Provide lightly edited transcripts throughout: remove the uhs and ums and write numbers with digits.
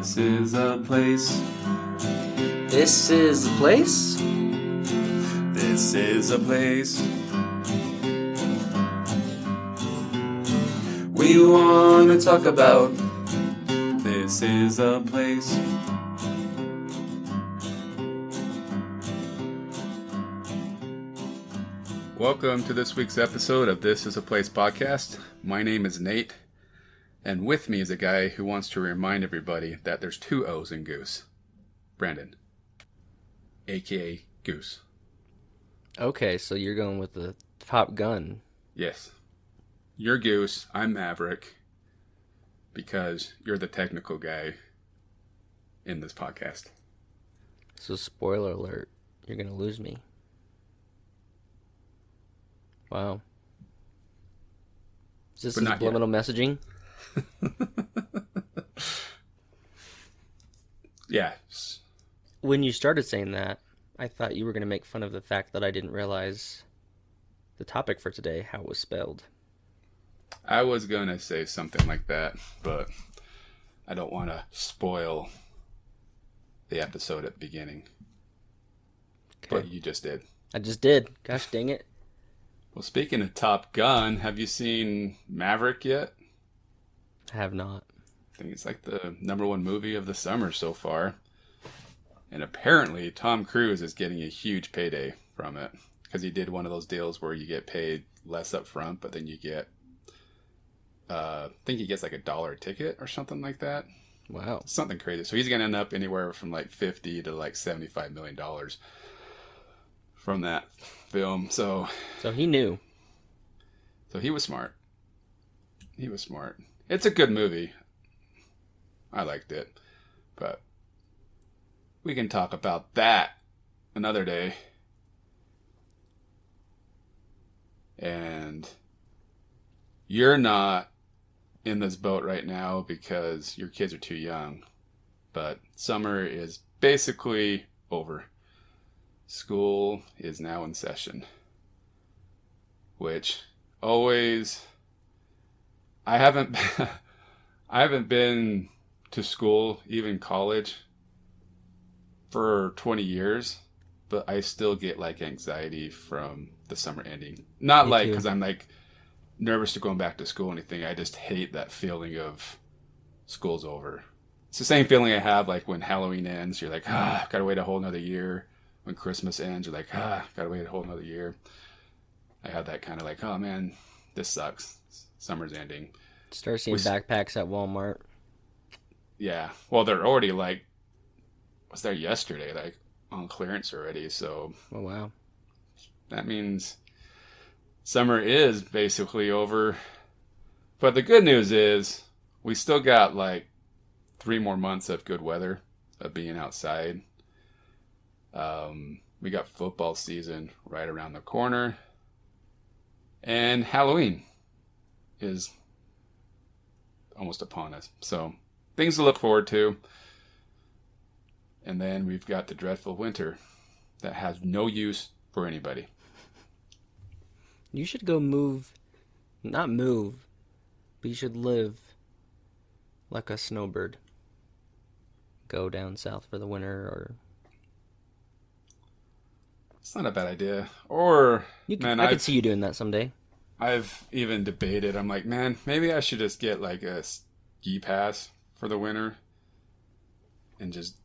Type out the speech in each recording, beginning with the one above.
This is a place. This is the place? This is a place. We want to talk about. This is a place. Welcome to this week's episode of This is a Place podcast. My name is Nate, and with me is a guy who wants to remind everybody that there's two O's in Goose. Brandon, aka Goose. Okay, so you're going with the Top Gun. Yes. You're Goose, I'm Maverik, because you're the technical guy in this podcast. So spoiler alert, you're going to lose me. Wow. Is this subliminal messaging? Yeah. When you started saying that, I thought you were going to make fun of the fact that I didn't realize the topic for today, how it was spelled. I was going to say something like that, but I don't want to spoil the episode at the beginning. Okay. But you just did. I just did. Gosh dang it. Well, speaking of Top Gun, have you seen Maverik yet? I have not. I think it's like the #1 movie of the summer so far. And apparently Tom Cruise is getting a huge payday from it. Because he did one of those deals where you get paid less up front, but then you get, I think he gets like $1 a ticket or something like that. Wow. Something crazy. So he's going to end up anywhere from like $50 to like $75 million from that film. So he knew. So he was smart. He was smart. It's a good movie. I liked it. But we can talk about that another day. And you're not in this boat right now because your kids are too young. But summer is basically over. School is now in session. Which always... I haven't been to school, even college, for 20 years, but I still get like anxiety from the summer ending. Not like because I'm like nervous to going back to school or anything. I just hate that feeling of school's over. It's the same feeling I have like when Halloween ends. You're like, gotta wait a whole nother year. When Christmas ends, you're like, gotta wait a whole nother year. I have that kind of like, oh man, this sucks. Summer's ending. Start seeing backpacks at Walmart. Yeah. Well, they're already like, was there yesterday, like on clearance already. So. Oh, wow. That means summer is basically over. But the good news is we still got like 3 more months of good weather, of being outside. We got football season right around the corner. And Halloween is almost upon us. So things to look forward to. And then we've got the dreadful winter that has no use for anybody. You should go not move, but you should live like a snowbird. Go down south for the winter, or... It's not a bad idea. Or, I could see you doing that someday. I've even debated. I'm like, man, maybe I should just get like a ski pass for the winter and just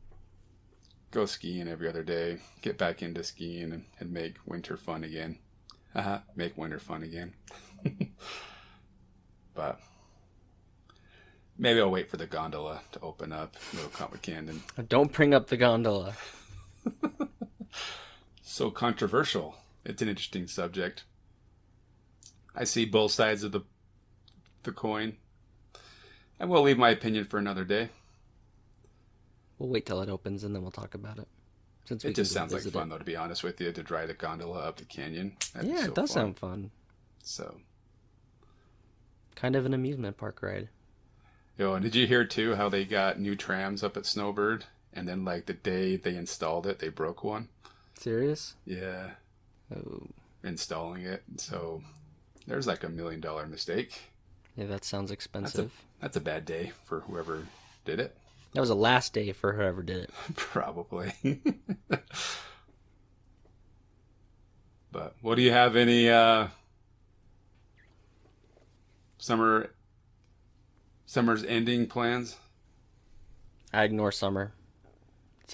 go skiing every other day. Get back into skiing and make winter fun again. Make winter fun again. But maybe I'll wait for the gondola to open up. Little Comic Canyon. Don't bring up the gondola. So controversial. It's an interesting subject. I see both sides of the coin. And we'll leave my opinion for another day. We'll wait till it opens and then we'll talk about it. It just sounds like fun, though, to be honest with you, to drive the gondola up the canyon. Yeah, it does sound fun. So. Kind of an amusement park ride. Yo, and did you hear, too, how they got new trams up at Snowbird? And then, like, the day they installed it, they broke one? Serious? Yeah. Oh. Installing it. So, there's like $1 million mistake. Yeah, that sounds expensive. That's a bad day for whoever did it. That was the last day for whoever did it. Probably. But what do you have any summer's ending plans? I ignore summer. It's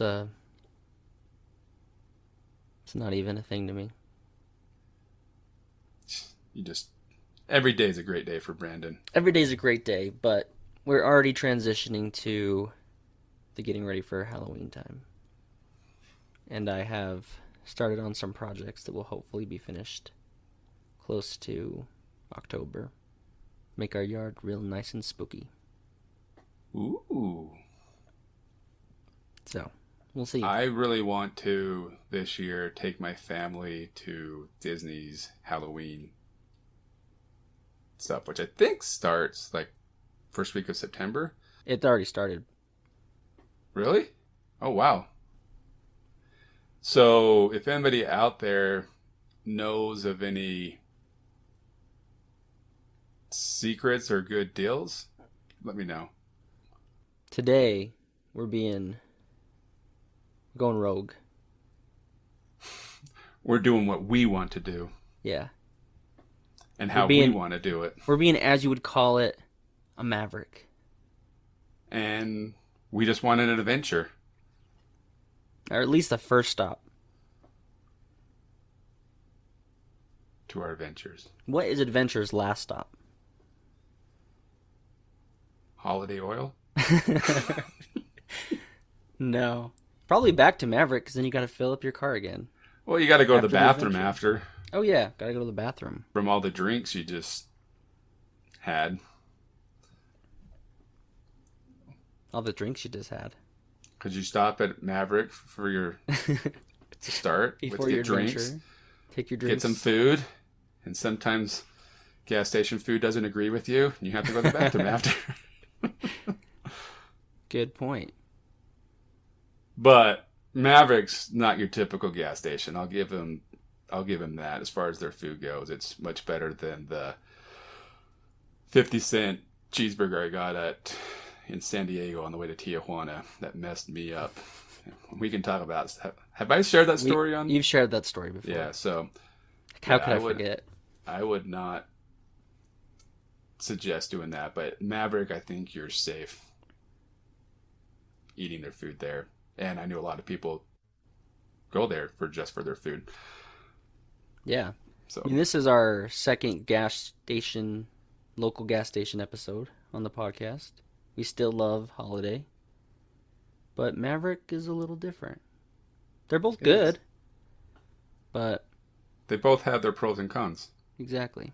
not even a thing to me. Every day is a great day for Brandon. Every day is a great day, but we're already transitioning to the getting ready for Halloween time. And I have started on some projects that will hopefully be finished close to October. Make our yard real nice and spooky. Ooh. So, we'll see. I really want to, this year, take my family to Disney's Halloween stuff, which I think starts like first week of September. It already started. Really? Oh, wow. So if anybody out there knows of any secrets or good deals, let me know. Today, we're going rogue. We're doing what we want to do. Yeah. And how we want to do it. We're being, as you would call it, a maverick. And we just wanted an adventure. Or at least the first stop. To our adventures. What is adventure's last stop? Holiday oil? No. Probably back to Maverik, because then you got to fill up your car again. Well, you got to go to the bathroom after. Oh, yeah. Got to go to the bathroom. From all the drinks you just had. All the drinks you just had. Could you stop at Maverik for your to start before with your drinks? Adventure. Take your drinks. Get some food, and sometimes gas station food doesn't agree with you, and you have to go to the bathroom after. Good point. But Maverik's not your typical gas station. I'll give him that. As far as their food goes, it's much better than the 50-cent cheeseburger I got in San Diego on the way to Tijuana that messed me up. We can talk about. Have I shared that story on? You've shared that story before. Yeah. So how could I forget? I would not suggest doing that. But Maverik, I think you're safe eating their food there. And I knew a lot of people go there for their food. Yeah. So I mean, this is our second local gas station episode on the podcast. We still love Holiday. But Maverik is a little different. They're both good. But they both have their pros and cons. Exactly.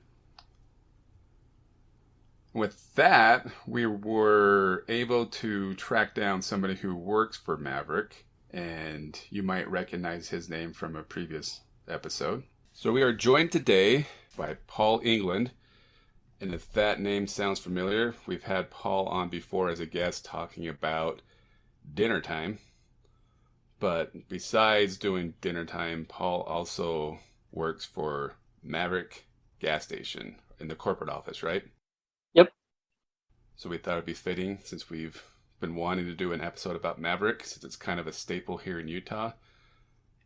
With that, we were able to track down somebody who works for Maverik, and you might recognize his name from a previous episode. So we are joined today by Paul England, and if that name sounds familiar, we've had Paul on before as a guest talking about dinner time. But besides doing dinner time, Paul also works for Maverik gas station in the corporate office, right? Yep. So we thought it'd be fitting, since we've been wanting to do an episode about Maverik, since it's kind of a staple here in Utah,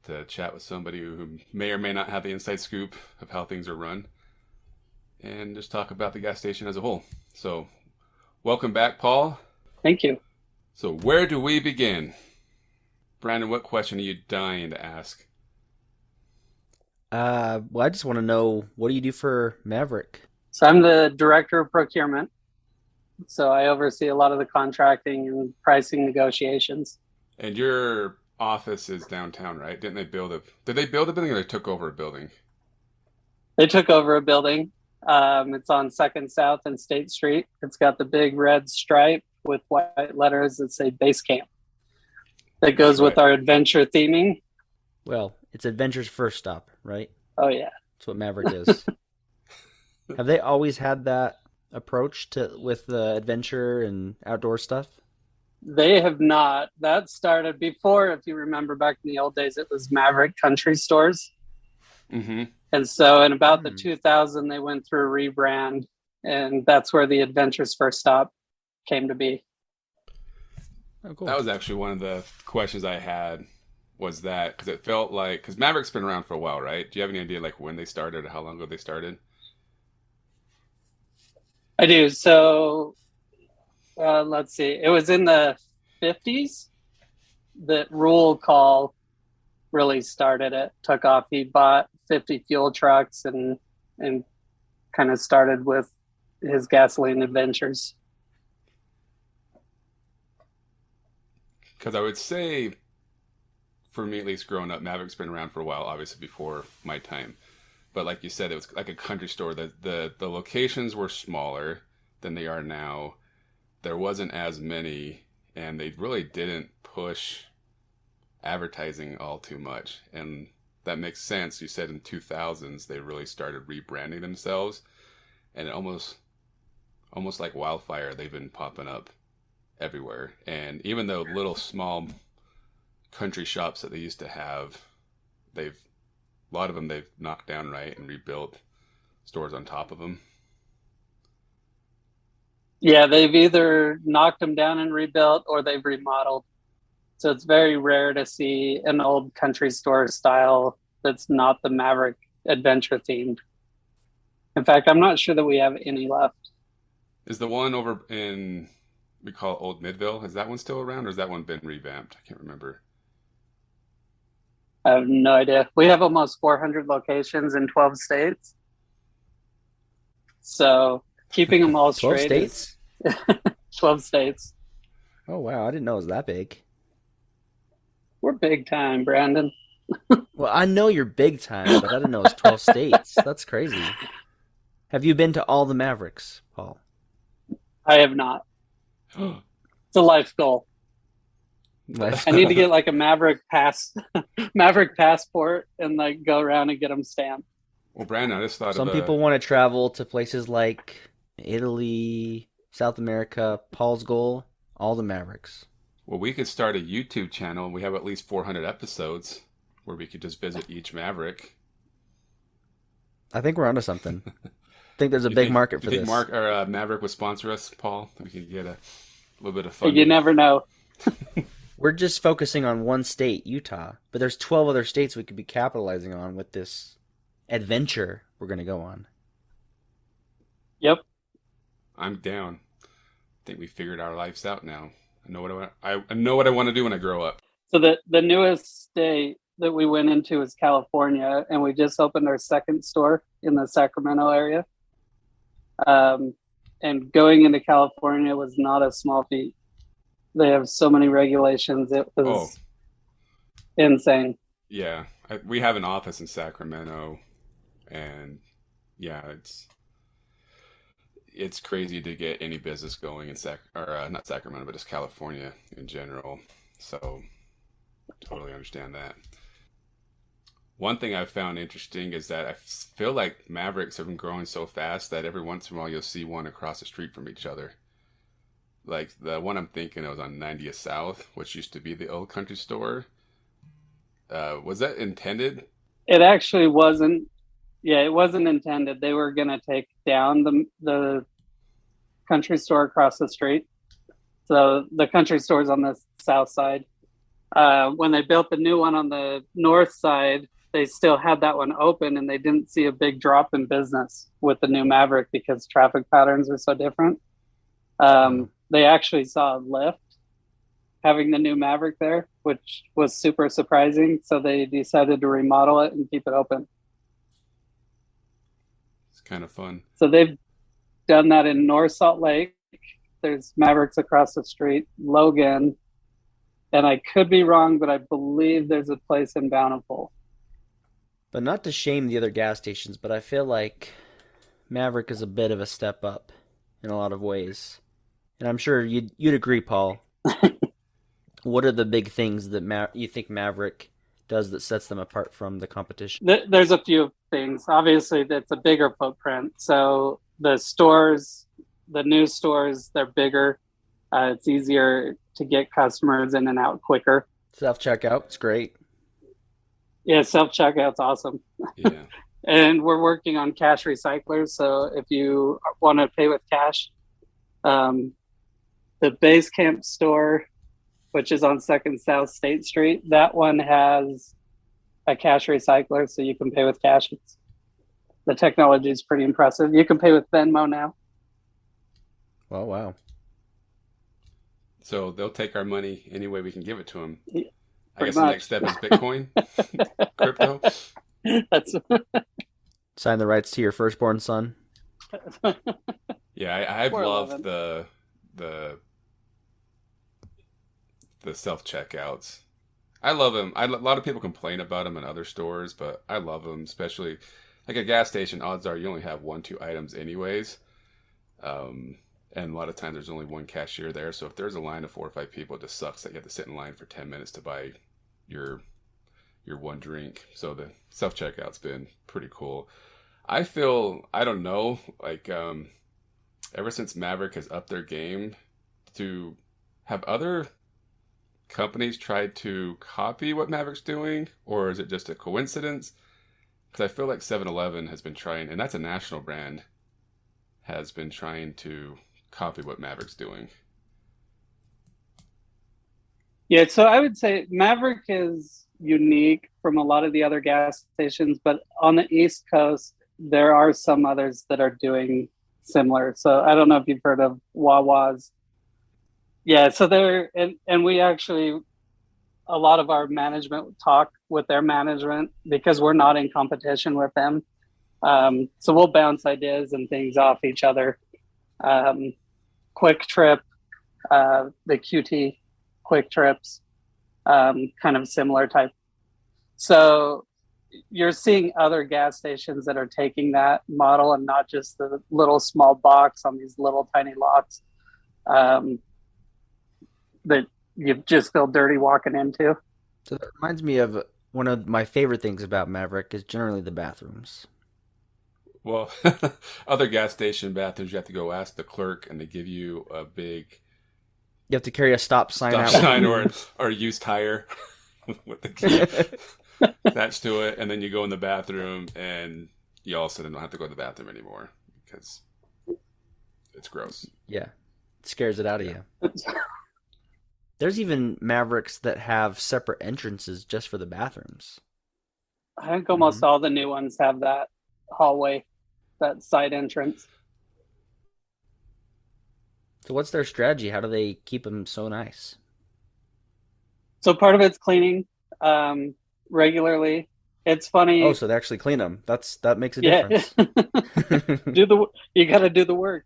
to chat with somebody who may or may not have the inside scoop of how things are run, and just talk about the gas station as a whole. So, welcome back, Paul. Thank you. So, where do we begin? Brandon, what question are you dying to ask? Well, I just want to know, what do you do for Maverik? So I'm the director of procurement. So I oversee a lot of the contracting and pricing negotiations. And your office is downtown, right? Did they build a building, or they took over a building? They took over a building. It's on 2nd South and State Street. It's got the big red stripe with white letters that say base camp. That goes with our adventure theming. Well, it's adventure's first stop, right? Oh, yeah. That's what Maverik is. Have they always had that approach with the adventure and outdoor stuff? They have not. That started before, if you remember back in the old days, it was Maverik Country Stores. Mm-hmm. And so in about the 2000, they went through a rebrand, and that's where the adventure's first stop came to be. Oh, cool. That was actually one of the questions I had. Was that because it felt like because Maverik's been around for a while, right? Do you have any idea like when they started or how long ago they started? I do. So let's see. It was in the 50s that Rule Call really started it, took off. He bought 50 fuel trucks and kind of started with his gasoline adventures. Because I would say, for me at least, growing up, Maverik's been around for a while. Obviously, before my time. But like you said, it was like a country store. The locations were smaller than they are now. There wasn't as many, and they really didn't push advertising all too much. And that makes sense. You said in 2000s they really started rebranding themselves, and it almost like wildfire, they've been popping up everywhere. And even though little small country shops that they used to have, they've a lot of them they've knocked down right and rebuilt stores on top of them. Yeah, they've either knocked them down and rebuilt or they've remodeled. So it's very rare to see an old country store style that's not the Maverik adventure themed. In fact, I'm not sure that we have any left. Is the one over in we call Old Midville, is that one still around or has that one been revamped? I can't remember. I have no idea. We have almost 400 locations in 12 states. So keeping them all 12 straight states? is 12 states. Oh, wow. I didn't know it was that big. We're big time, Brandon. Well, I know you're big time, but I didn't know it was 12 states. That's crazy. Have you been to all the Maveriks, Paul? I have not. It's a life goal. I need to get like a Maverik passport and like go around and get them stamped. Well, Brandon, I just thought Some of a, people want to travel to places like Italy, South America. Paul's goal, all the Maveriks. well, we could start a YouTube channel and we have at least 400 episodes where we could just visit each Maverik. I think we're onto something. I think there's a You big think- market for you this. think Maverik would sponsor us, Paul? We could get a little bit of fun. You never know. We're just focusing on one state, Utah, but there's 12 other states we could be capitalizing on with this adventure we're going to go on. Yep. I'm down. I think we figured our lives out now. I know what I want to do when I grow up. So the newest state that we went into is California, and we just opened our second store in the Sacramento area. And going into California was not a small feat. They have so many regulations. It was insane. Yeah, we have an office in Sacramento, and yeah, it's crazy to get any business going in not Sacramento, but just California in general. So, totally understand that. One thing I've found interesting is that I feel like Maveriks have been growing so fast that every once in a while you'll see one across the street from each other. Like the one I'm thinking of was on 90th South, which used to be the old country store. Was that intended? It actually wasn't. Yeah, it wasn't intended. They were going to take down the country store across the street. So the country store's on the south side. When they built the new one on the north side, they still had that one open, and they didn't see a big drop in business with the new Maverik because traffic patterns are so different. They actually saw a lift having the new Maverik there, which was super surprising. So they decided to remodel it and keep it open. It's kind of fun. So they've done that in North Salt Lake. There's Maveriks across the street, Logan, and I could be wrong, but I believe there's a place in Bountiful. But not to shame the other gas stations, but I feel like Maverik is a bit of a step up in a lot of ways. And I'm sure you'd agree, Paul. What are the big things that you think Maverik does that sets them apart from the competition? There's a few things. Obviously, that's a bigger footprint. So the stores, the new stores, they're bigger. It's easier to get customers in and out quicker. Self-checkout, it's great. Yeah, self-checkout's awesome. Yeah. And we're working on cash recyclers. So if you want to pay with cash, the Base Camp store which is on 2nd South State Street. That one has a cash recycler, so you can pay with cash. The technology is pretty impressive. You can pay with Venmo now. Oh, wow. So they'll take our money any way we can give it to them. Yeah, I guess much. the next step is Bitcoin, crypto. That's Sign the rights to your firstborn son. Yeah, I've Poor loved Eleven. the self checkouts. I love them. A lot of people complain about them in other stores, but I love them, especially like a gas station. Odds are you only have 1-2 items anyways, and a lot of times there's only one cashier there. So if there's a line of 4 or 5 people, it just sucks that you have to sit in line for 10 minutes to buy your one drink. So the self checkout's been pretty cool. I don't know, like ever since Maverik has upped their game, to have other companies tried to copy what Maverik's doing, or is it just a coincidence? Because I feel like 7-Eleven has been trying, and that's a national brand, has been trying to copy what Maverik's doing. Yeah, so I would say Maverik is unique from a lot of the other gas stations, but on the East Coast, there are some others that are doing similar. So I don't know if you've heard of Wawa's. Yeah, so they're, and we actually, a lot of our management talk with their management because we're not in competition with them. So we'll bounce ideas and things off each other. Quick Trip, the QT Quick Trips, kind of similar type. So you're seeing other gas stations that are taking that model and not just the little small box on these little tiny lots that you just feel dirty walking into. So that reminds me of one of my favorite things about Maverik is generally the bathrooms. Well, other gas station bathrooms, you have to go ask the clerk, and they give you a big You have to carry a stop sign out. or a used tire with the key attached to it, and then you go in the bathroom, and you all of a sudden don't have to go to the bathroom anymore because it's gross. Yeah, it scares it out of you. There's even Maveriks that have separate entrances just for the bathrooms. I think almost all the new ones have that hallway, that side entrance. So what's their strategy? How do they keep them so nice? So part of it's cleaning regularly. It's funny. Oh, so they actually clean them. That makes a difference. You got to do the work.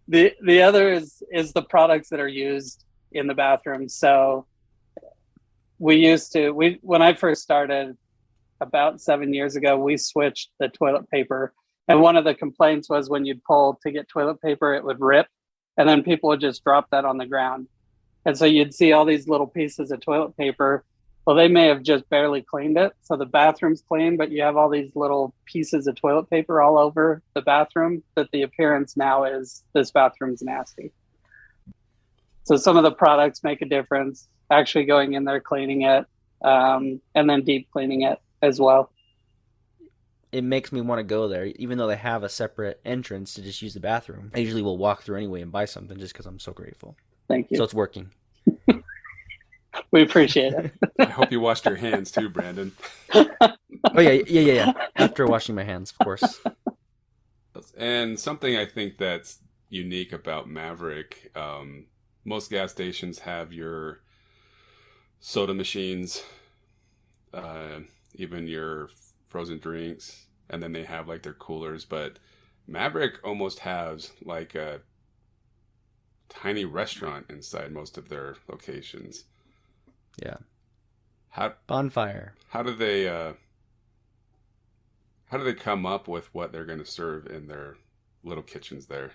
The other is the products that are used in the bathroom. So when I first started about 7 years ago, we switched the toilet paper. And one of the complaints was when you'd pull to get toilet paper, it would rip. And then people would just drop that on the ground. And so you'd see all these little pieces of toilet paper. Well, they may have just barely cleaned it. So the bathroom's clean, but you have all these little pieces of toilet paper all over the bathroom that the appearance now is this bathroom's nasty. So some of the products make a difference, actually going in there, cleaning it, and then deep cleaning it as well. It makes me want to go there, even though they have a separate entrance to just use the bathroom. I usually will walk through anyway and buy something just because I'm so grateful. Thank you. So it's working. We appreciate it. I hope you washed your hands too, Brandon. Oh, yeah. After washing my hands, of course. And something I think that's unique about Maverik, most gas stations have your soda machines, even your frozen drinks, and then they have like their coolers. But Maverik almost has like a tiny restaurant inside most of their locations. Yeah. Bonfire. How do they come up with what they're going to serve in their little kitchens there?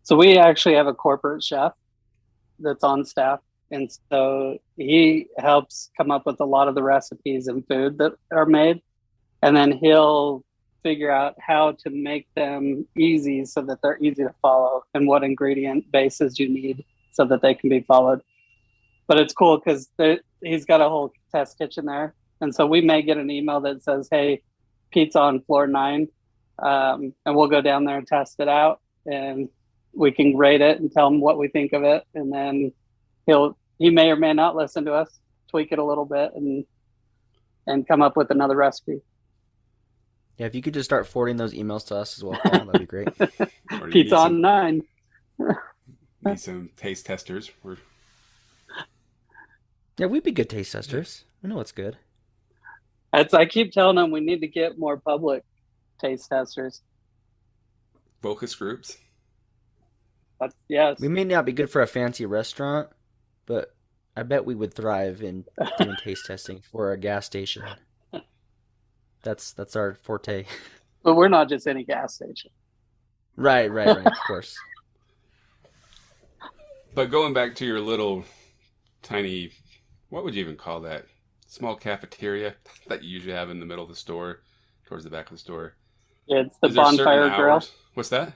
So we actually have a corporate chef that's on staff. And so he helps come up with a lot of the recipes and food that are made. And then he'll figure out how to make them easy so that they're easy to follow and what ingredient bases you need so that they can be followed. But it's cool because he's got a whole test kitchen there. And so we may get an email that says, hey, pizza on floor 9. And we'll go down there and test it out. And we can rate it and tell him what we think of it, and then he may or may not listen to us, tweak it a little bit, and come up with another recipe. Yeah, if you could just start forwarding those emails to us as well, Kyle, that'd be great. Pizza on 9. Need some taste testers. Yeah, we'd be good taste testers. We know what's good. I keep telling them we need to get more public taste testers. Focus groups. Yes. We may not be good for a fancy restaurant, but I bet we would thrive in doing taste testing for a gas station. That's our forte. But we're not just any gas station. Right, of course. But going back to your little tiny, what would you even call that? Small cafeteria that you usually have in the middle of the store, towards the back of the store. Yeah, it's the bonfire grill. What's that?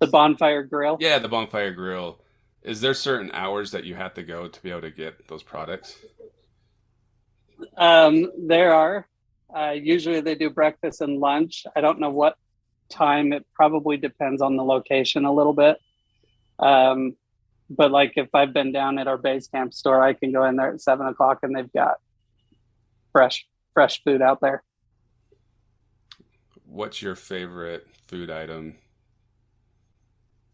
The bonfire grill. Yeah, the bonfire grill. Is there certain hours that you have to go to be able to get those products? There are. Usually they do breakfast and lunch. I don't know what time. It probably depends on the location a little bit. But like if I've been down at our base camp store, I can go in there at 7:00 and they've got fresh food out there. What's your favorite food item,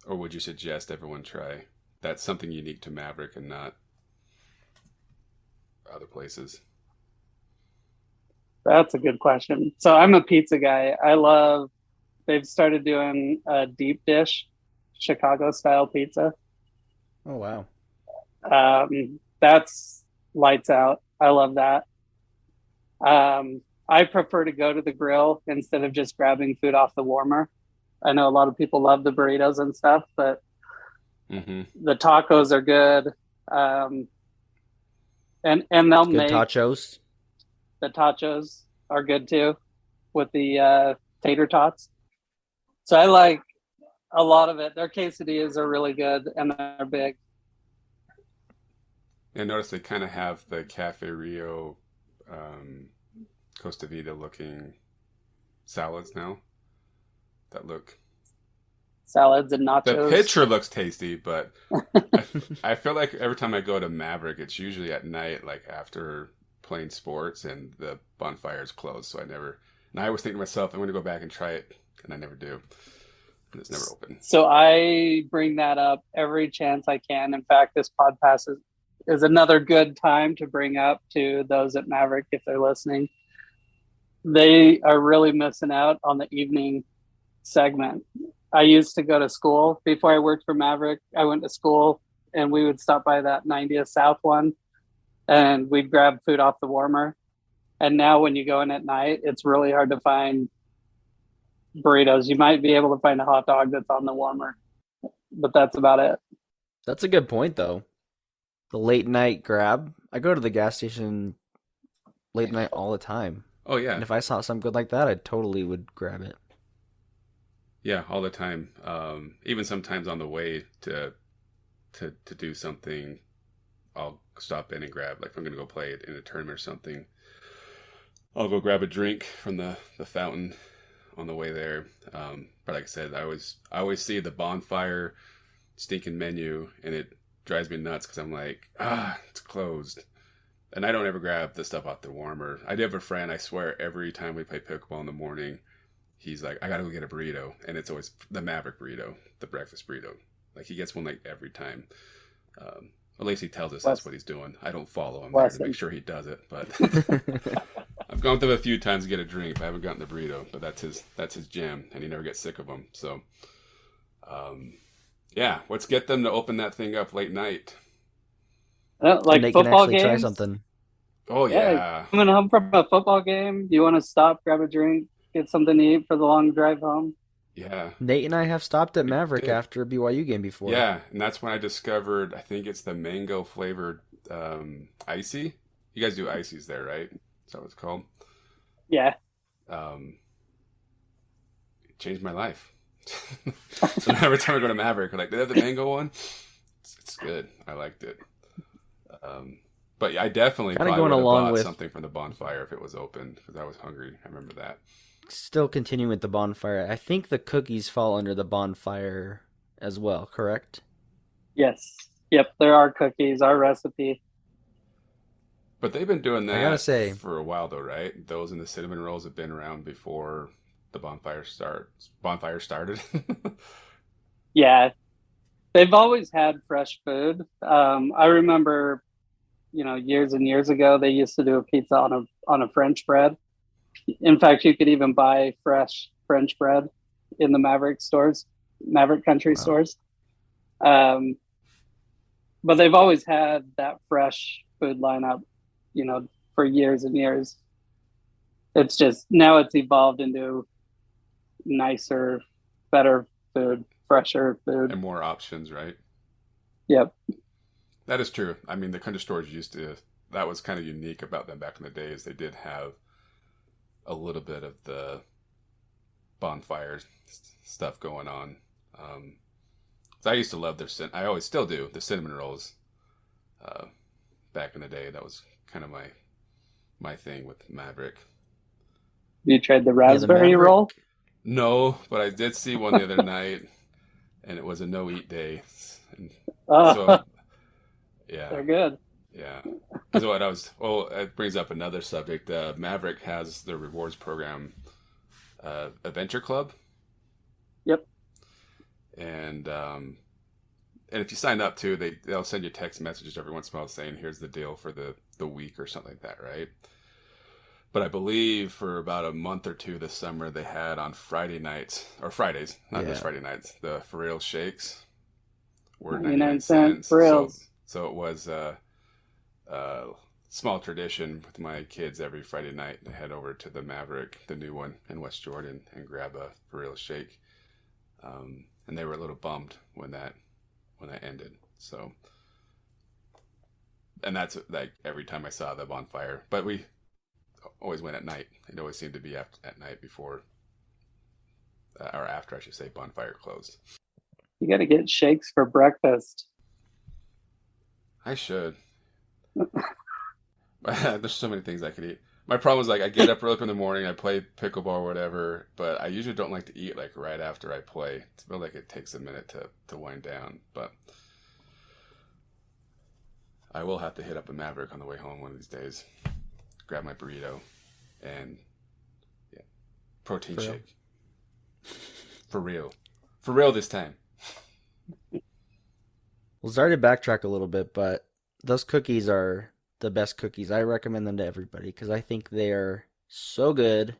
or would you suggest everyone try? That's something unique to Maverik and not other places. That's a good question. So I'm a pizza guy. They've started doing a deep dish Chicago style pizza. Oh, wow. That's lights out. I love that. I prefer to go to the grill instead of just grabbing food off the warmer. I know a lot of people love the burritos and stuff, but the tacos are good. And they'll make tachos. The tachos are good too with the tater tots. So I like a lot of it. Their quesadillas are really good and they're big. I noticed they kind of have the Cafe Rio Costa Vida looking salads now that look. Salads and nachos. The picture looks tasty, but I feel like every time I go to Maverik, it's usually at night, like after playing sports, and the bonfire is closed. So and I always think to myself, I'm going to go back and try it, and I never do. And it's never open. So I bring that up every chance I can. In fact, this podcast is another good time to bring up to those at Maverik if they're listening. They are really missing out on the evening segment. I used to go to school before I worked for Maverik. I went to school and we would stop by that 90th South one and we'd grab food off the warmer. And now when you go in at night, it's really hard to find burritos. You might be able to find a hot dog that's on the warmer, but that's about it. That's a good point, though. The late night grab. I go to the gas station late night all the time. Oh, yeah. And if I saw something good like that, I totally would grab it. Yeah, all the time. Even sometimes on the way to do something, I'll stop in and grab. Like if I'm going to go play it in a tournament or something, I'll go grab a drink from the fountain on the way there. But like I said, I always see the bonfire stinking menu, and it drives me nuts because I'm like, it's closed. And I don't ever grab the stuff off the warmer. I do have a friend, I swear, every time we play pickleball in the morning, he's like, I gotta go get a burrito. And it's always the Maverik burrito, the breakfast burrito. Like he gets one like every time. At least he tells us that's what he's doing. I don't follow him there to make sure he does it. But I've gone with him a few times to get a drink, but I haven't gotten the burrito. But that's his jam, and he never gets sick of them. So, yeah, let's get them to open that thing up late night. Like they football can actually games. try something. Oh yeah. Coming home from a football game, you want to stop, grab a drink, get something to eat for the long drive home. Yeah. Nate and I have stopped at Maverik after a BYU game before. Yeah, and that's when I discovered, I think it's the mango flavored icy. You guys do ices there, right? Is that what it's called? Yeah. It changed my life. So every time I go to Maverik, I'm like, they have the mango one? It's good. I liked it. But I definitely Kinda probably going would have along bought with- something from the bonfire if it was open, because I was hungry. I remember that. Still continuing with the bonfire. I think the cookies fall under the bonfire as well, correct? Yes. Yep, there are cookies, our recipe. But they've been doing I gotta that say, for a while, though, right? Those and the cinnamon rolls have been around before the bonfire started. Yeah, they've always had fresh food. I remember, years and years ago, they used to do a pizza on a French bread. In fact, you could even buy fresh French bread in the Maverik Country wow. stores. Um, but they've always had that fresh food lineup, for years and years. It's just now it's evolved into nicer, better food, fresher food. And more options, right? Yep. That is true. I mean, the country stores used to, that was kind of unique about them back in the days. They did have a little bit of the bonfire stuff going on. So I used to love I always still do, the cinnamon rolls. Back in the day, that was kind of my thing with Maverik. You tried the Yeah, the raspberry Maverik. roll? No, but I did see one the other night, and it was a no-eat day. And Oh, so, yeah, they're good. yeah. Because it brings up another subject. Maverik has their rewards program, Adventure Club, Yep. and if you sign up too, they'll send you text messages every once in a while saying, "Here's the deal for the week" or something like that, right? But I believe for about a month or two this summer, they had on Friday nights, or Fridays, not just Friday nights, the for real shakes were 99 cents. for reals. So it was a small tradition with my kids every Friday night to head over to the Maverik, the new one in West Jordan, and grab a for real shake. And they were a little bummed when that ended. So, and that's like every time I saw the bonfire, but we always went at night. It always seemed to be at night before, or after, I should say, bonfire closed. You got to get shakes for breakfast. I should. There's so many things I could eat. My problem is like I get up early in the morning, I play pickleball or whatever, but I usually don't like to eat like right after I play. It feels like it takes a minute to wind down, but I will have to hit up a Maverik on the way home one of these days. Grab my burrito and protein shake. For real. For real this time. Well, sorry to backtrack a little bit, but those cookies are the best cookies. I recommend them to everybody because I think they are so good.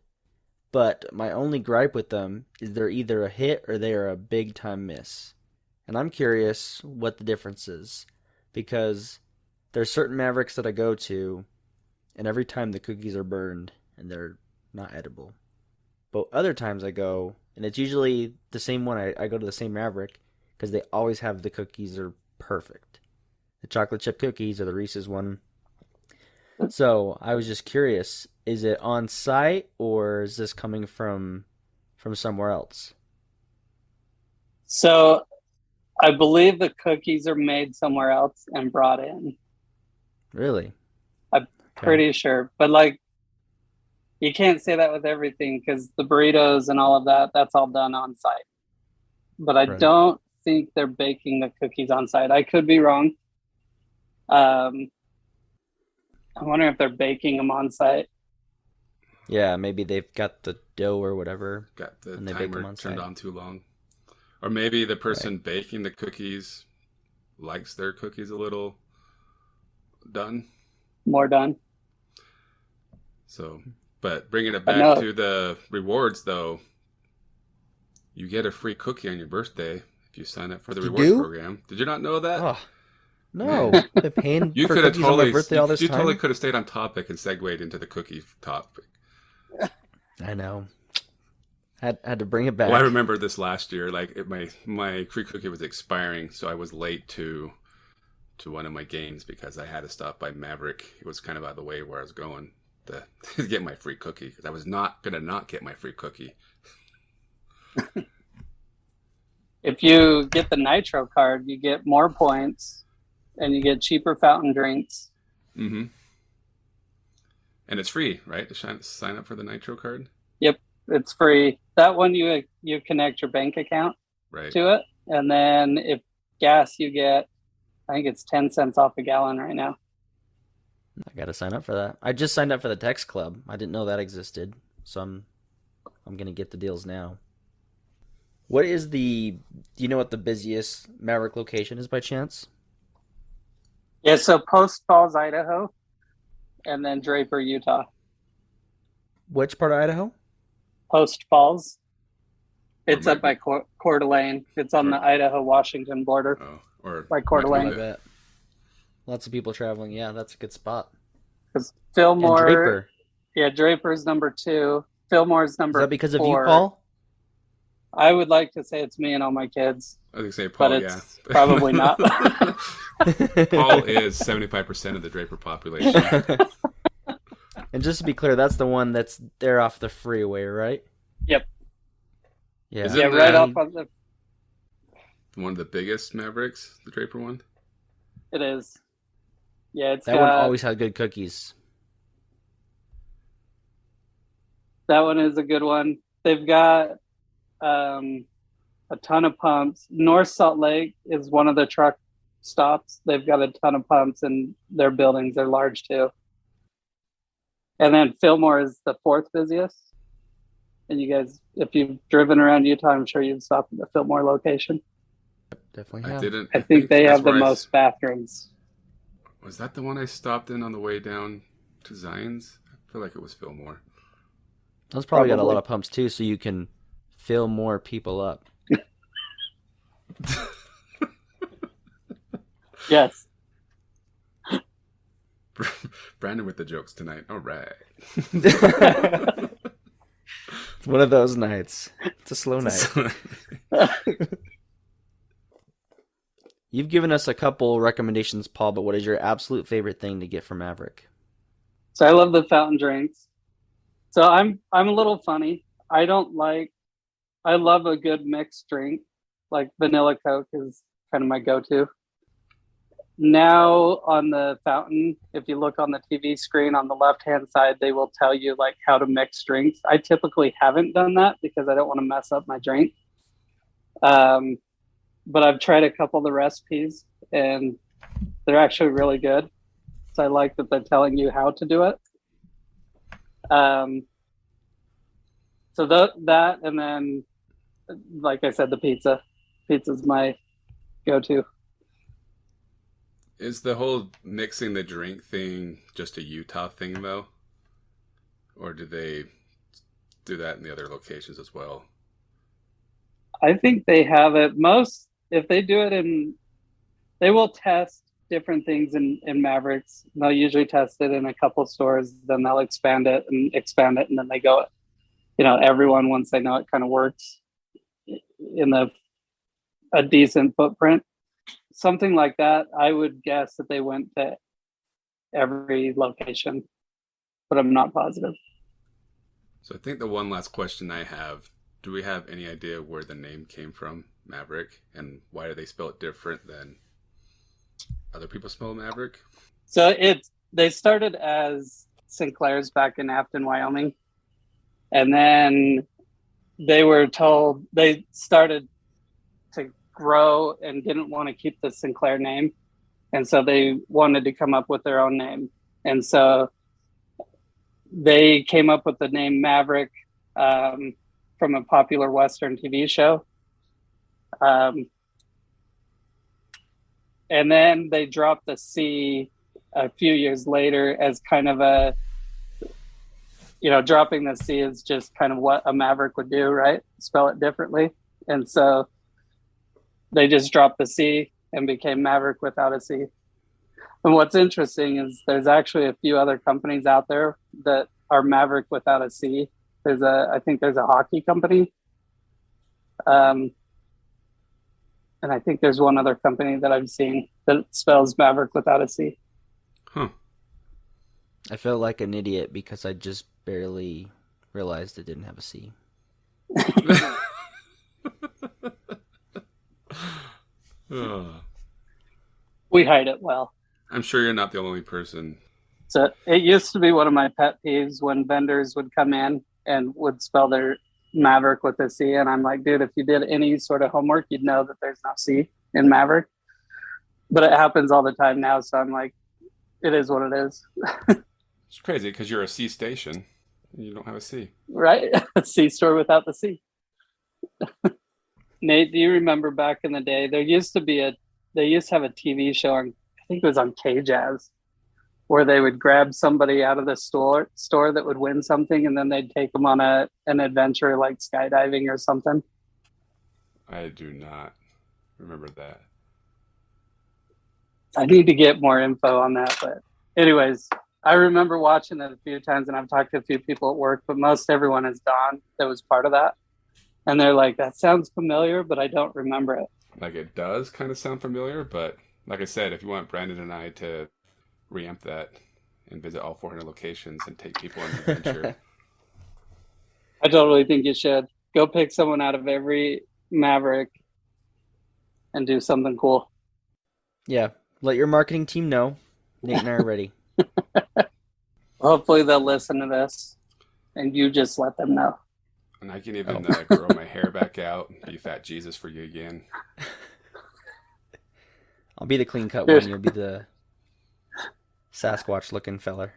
But my only gripe with them is they're either a hit or they are a big time miss. And I'm curious what the difference is because there's certain Maveriks that I go to, and every time the cookies are burned and they're not edible. But other times I go, and it's usually the same one. I go to the same Maverik because they always have the cookies are perfect. The chocolate chip cookies or the Reese's one. So I was just curious, is it on site or is this coming from somewhere else? So I believe the cookies are made somewhere else and brought in. Really? I'm pretty sure. But like, you can't say that with everything because the burritos and all of that, that's all done on site. But I don't think they're baking the cookies on site. I could be wrong. I'm wondering if they're baking them on site. Yeah, maybe they've got the dough or whatever. Got the and they bake them timer on turned site. on too long. Or maybe the person baking the cookies likes their cookies a little done. More done. So, but bringing it back to the rewards, though, you get a free cookie on your birthday if you sign up for the reward program. Did you not know that? Oh, no. I've been paying for cookies on my birthday all this time. You totally could have stayed on topic and segued into the cookie topic. I know. Had to bring it back. Well, I remember this last year. Like my free cookie was expiring, so I was late to one of my games because I had to stop by Maverik. It was kind of out of the way where I was going to get my free cookie because I was not gonna not get my free cookie. If you get the Nitro card, you get more points and you get cheaper fountain drinks. Mm-hmm. And it's free, right? To sign up for the Nitro card? Yep, it's free. That one you connect your bank account to it, And then if gas, you get, I think it's 10 cents off a gallon right now. I gotta sign up for that. I just signed up for the text club. I didn't know that existed, so I'm gonna get the deals now. What is do you know what the busiest Maverik location is by chance? Yeah, so Post Falls, Idaho, and then Draper, Utah. Which part of Idaho? Post Falls. It's up by Coeur d'Alene. It's on the Idaho-Washington border. Oh, or by Coeur d'Alene. I bet. Lots of people traveling. Yeah, that's a good spot. Because Fillmore. And Draper. Yeah, Draper's number 2. Fillmore's number 4. Is that because of you, Paul? I would like to say it's me and all my kids. I was going to say Paul, but it's probably not. Paul is 75% of the Draper population. And just to be clear, that's the one that's there off the freeway, right? Yep. Yeah, right off of the... One of the biggest Maveriks, the Draper one? It is. Yeah, that one always had good cookies. That one is a good one. They've got a ton of pumps. North Salt Lake is one of the truck stops. They've got a ton of pumps, and their buildings are large too. And then Fillmore is the 4th busiest. And you guys, if you've driven around Utah, I'm sure you've stopped at the Fillmore location. Definitely. I think they have the most bathrooms. Was that the one I stopped in on the way down to Zion's? I feel like it was Fillmore. Those probably got a lot of pumps too, so you can fill more people up. Yes. Brandon with the jokes tonight. All right. It's one of those nights. It's a slow night. You've given us a couple recommendations, Paul, but what is your absolute favorite thing to get from Maverik? So I love the fountain drinks. So I'm a little funny. I love a good mixed drink. Like vanilla Coke is kind of my go-to. Now on the fountain, if you look on the TV screen on the left-hand side, they will tell you like how to mix drinks. I typically haven't done that because I don't want to mess up my drink. But I've tried a couple of the recipes and they're actually really good. So I like that they're telling you how to do it. So that, and then, like I said, the pizza. Pizza's my go-to. Is the whole mixing the drink thing just a Utah thing, though? Or do they do that in the other locations as well? I think they have it. If they do it they will test different things in Mavericks. They'll usually test it in a couple stores, then they'll expand it, and then they go, everyone, once they know it kind of works in a decent footprint. Something like that, I would guess that they went to every location, but I'm not positive. So I think the one last question I have, do we have any idea where the name came from, Maverik, and why do they spell it different than other people spell Maverik? So they started as Sinclair's back in Afton, Wyoming, and then they started to grow and didn't want to keep the Sinclair name, and so they wanted to come up with their own name, and so they came up with the name Maverik from a popular Western TV show, and then they dropped the C a few years later as kind of a, dropping the C is just kind of what a Maverick would do, right? Spell it differently. And so they just dropped the C and became Maverik without a C. And what's interesting is there's actually a few other companies out there that are Maverik without a C. I think there's a hockey company. And I think there's one other company that I've seen that spells Maverik without a C. Huh. I felt like an idiot because I just barely realized it didn't have a C. We hide it well. I'm sure you're not the only person. So it used to be one of my pet peeves when vendors would come in and would spell their Maverik with a C, and I'm like, dude, if you did any sort of homework, you'd know that there's no C in Maverik. But it happens all the time now, so I'm like, it is what it is. It's crazy because you're a C station and you don't have a C. Right? A C store without the C. Nate, do you remember back in the day? They used to have a TV show on, I think it was on KJazz, where they would grab somebody out of the store that would win something, and then they'd take them on an adventure like skydiving or something. I do not remember that. I need to get more info on that, but anyways, I remember watching it a few times, and I've talked to a few people at work, but most everyone is gone that was part of that. And they're like, that sounds familiar, but I don't remember it. Like, it does kind of sound familiar, but like I said, if you want Brandon and I to reamp that and visit all 400 locations and take people on an adventure. I totally think you should. Go pick someone out of every Maverik and do something cool. Yeah. Let your marketing team know. Nate and I are ready. Hopefully they'll listen to this and you just let them know. And I can even grow my hair back out and be Fat Jesus for you again. I'll be the clean cut one. You'll be the Sasquatch looking feller.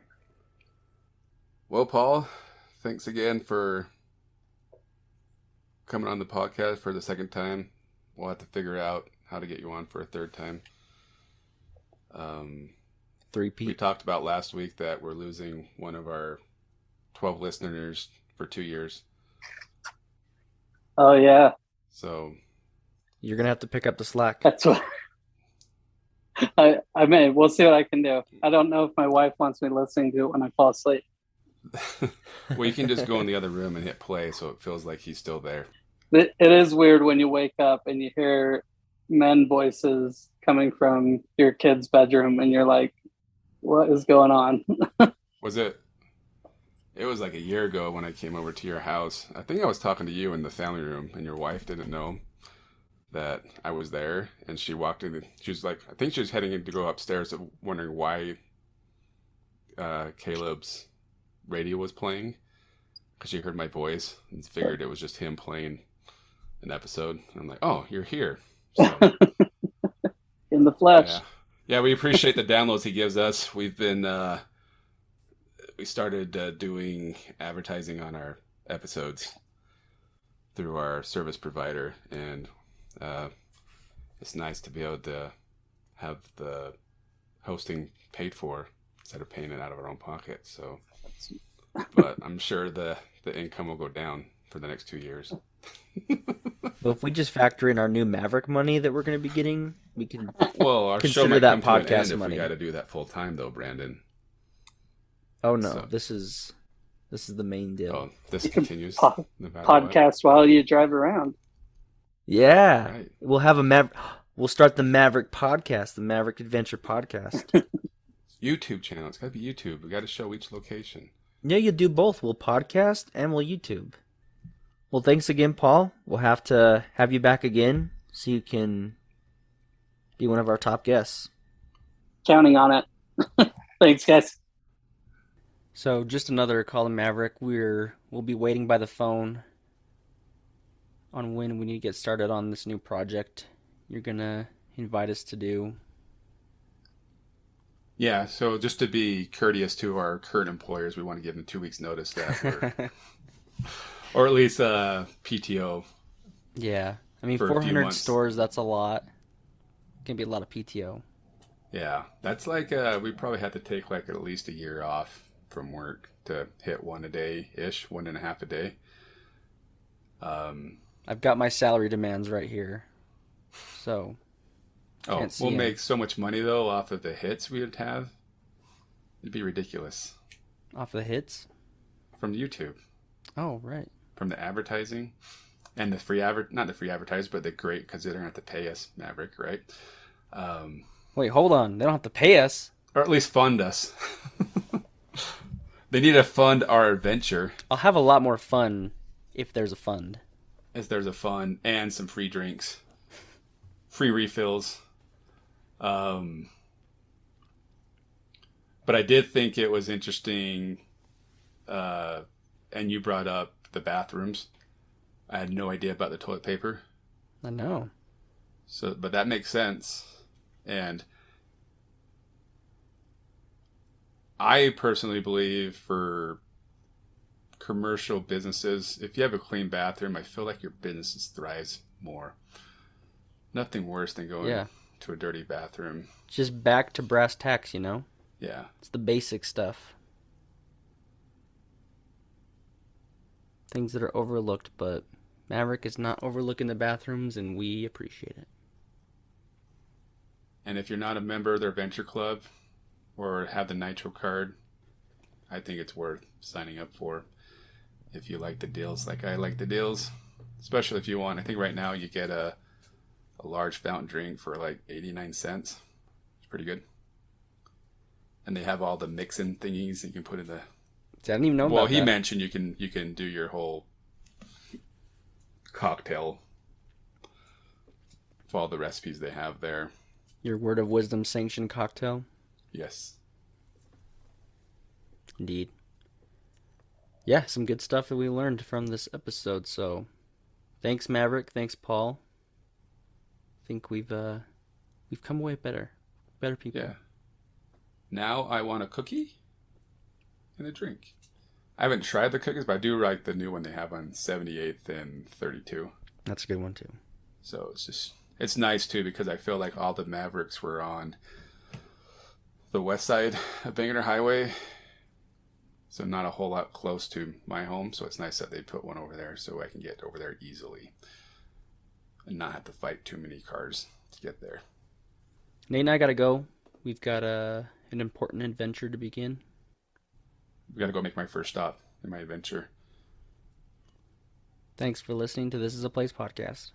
Well, Paul, thanks again for coming on the podcast for the second time. We'll have to figure out how to get you on for a third time. We talked about last week that we're losing one of our 12 listeners for 2 years. Oh, yeah. So you're going to have to pick up the slack. That's what I mean, we'll see what I can do. I don't know if my wife wants me listening to it when I fall asleep. Well, you can just go in the other room and hit play so it feels like he's still there. It is weird when you wake up and you hear men voices coming from your kid's bedroom and you're like, what is going on? It was like a year ago when I came over to your house. I think I was talking to you in the family room and your wife didn't know that I was there. And she walked in. She was like, I think she was heading in to go upstairs wondering why Caleb's radio was playing. Because she heard my voice and figured it was just him playing an episode. And I'm like, oh, you're here. So, in the flesh. Yeah, we appreciate the downloads he gives us. We've been... we started doing advertising on our episodes through our service provider, and it's nice to be able to have the hosting paid for instead of paying it out of our own pocket. So, but I'm sure the income will go down for the next 2 years. Well, if we just factor in our new Maverik money that we're going to be getting, we can our consider show might that come to an podcast end money. If we got to do that full time, though, Brandon. Oh no, So- this is the main deal. Oh, this You can continues. po- no matter what. Podcast while you drive around. Yeah, Right. we'll have We'll start the Maverik podcast, the Maverik Adventure podcast. YouTube channel. It's got to be YouTube. We got to show each location. Yeah, you do both. We'll podcast and we'll YouTube. Well, thanks again, Paul. We'll have to have you back again so you can be one of our top guests. Counting on it. Thanks, guys. So, just another call to Maverik. We'll be waiting by the phone on when we need to get started on this new project you're gonna invite us to do. Yeah, so just to be courteous to our current employers, we want to give them 2 weeks notice that we're, or at least PTO. Yeah, I mean, For a few 400 months. stores, that's a lot. Can be a lot of PTO. Yeah, that's like we probably had to take like at least a year off from work to hit 1 a day-ish, 1.5 a day. I've got my salary demands right here. So, Oh, can't see we'll 'em. make so much money though off of the hits we would have. It'd be ridiculous Off the hits? from YouTube, Oh, right. from the advertising, and the free not the free advertisers, but the great because they don't have to pay us, Maverik, right? Wait, hold on. They don't have to pay us. Or at least fund us. They need to fund our venture. I'll have a lot more fun if there's a fund. As there's a fund and some free drinks, free refills. But I did think it was interesting, and you brought up the bathrooms. I had no idea about the toilet paper. I know. So, but that makes sense. And I personally believe for commercial businesses, if you have a clean bathroom, I feel like your business thrives more. Nothing worse than going to a dirty bathroom. Just back to brass tacks, you know? Yeah. It's the basic stuff. Things that are overlooked, but Maverik is not overlooking the bathrooms, and we appreciate it. And if you're not a member of their venture club or have the Nitro card, I think it's worth signing up for if you like the deals like I like the deals. Especially if you want, I think right now you get a large fountain drink for like 89 cents. It's pretty good. And they have all the mixing thingies that you can put in the... I didn't even know about that. Well, he mentioned you can do your whole cocktail for all the recipes they have there. Your word of wisdom sanctioned cocktail? Yes. Indeed. Yeah, some good stuff that we learned from this episode. So, thanks Maverik, thanks Paul. I think we've come away better people. Yeah. Now I want a cookie and a drink. I haven't tried the cookies, but I do like the new one they have on 78th and 32. That's a good one too. So it's nice too because I feel like all the Maveriks were on the west side of Bangor Highway. So not a whole lot close to my home. So it's nice that they put one over there so I can get over there easily and not have to fight too many cars to get there. Nate and I gotta go. We've got an important adventure to begin. I've got to go make my first stop in my adventure. Thanks for listening to This Is a Place podcast.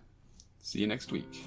See you next week.